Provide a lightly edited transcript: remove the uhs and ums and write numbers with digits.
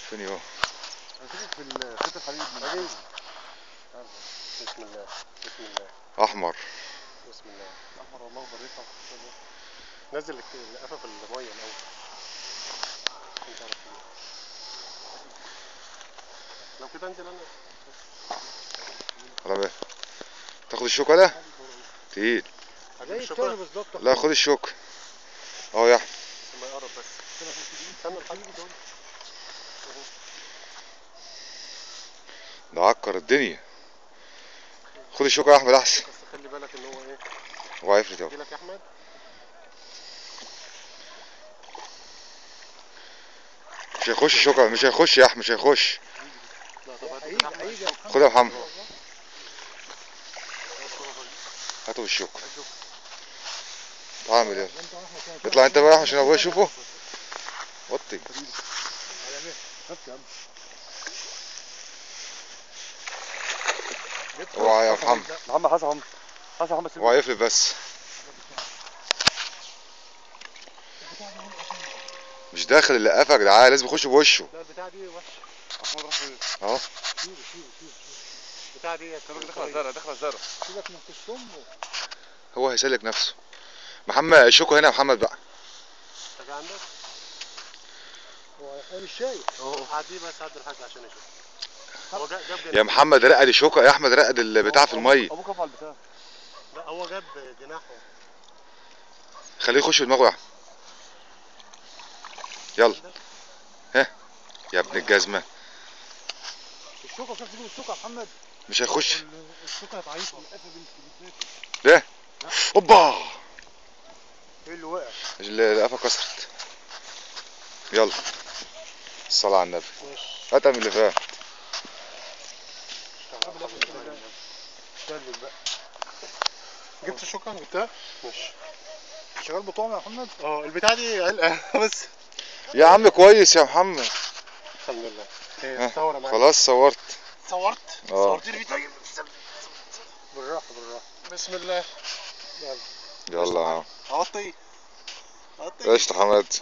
فين يو؟ هتشوف في الخيط الحديد من حبيبي. بسم الله بسم الله. احمر. بسم الله. احمر والله بريقه. نزل القفا في الميه الاول. انت عارف لو كده انزل انا. على بالك تاخد الشوكة ده؟ تقيل. زي التاني بالظبط. لا خد الشوكة اهو يا احمد. لما يقرب بس. استنى الحاج دول. ده عكر الدنيا. خد الشوكة يا احمد احسن. بس خلي بالك ان هو ايه. هو هيفلت اهو. يجيلك يا احمد. مش هيخش الشوكة، مش هيخش يا احمد، مش هيخش. لا طب هيجي. خد يا محمد. هاتوا بالشوكة. تعال يلا. اطلع انت بقى عشان ابويا يشوفه. وطي. اوعى يا محمد. محمد حسن محمد اوعى يفلت بس. مش داخل اللي قفا يا جدعان، لازم يخش بوشه. لا البتاعه دي وحشه. احمد روح فين؟ اهو. شيله البتاعه دي داخله الزرع. سيبك من امه. هو هيسلك نفسه. محمد الشوكة هنا يا محمد بقى. انت عندك؟ هو مش شايف. عديه بس عد الحاج عشان يشوف. هو جاب يا محمد رقد الشوكة يا احمد، رقد البتاع في المية. ابوك رفع البتاع. لا هو جاب جناحه. خليه يخش في دماغه يا احمد. يلا. ها يا ابن الجزمة. الشوكة مش هتجيب الشوكة يا محمد. مش هيخش. الشوكة ضعيفة. ده اوبا. ايه اللي وقع؟ القفا كسرت. يلا الصلاة على النبي. ماشي. هاتها من اللي فات. جبت الشوكة جبتها؟ ماشي. شغال بطعم يا محمد؟ البتاعة دي علقة بس. يا عم كويس يا محمد. الحمد لله. ايه تصور يا معلم. خلاص صورت. صورت؟ صورت لي طيب. بالراحة. بسم الله. يلا. اوطي. قشطة حماد.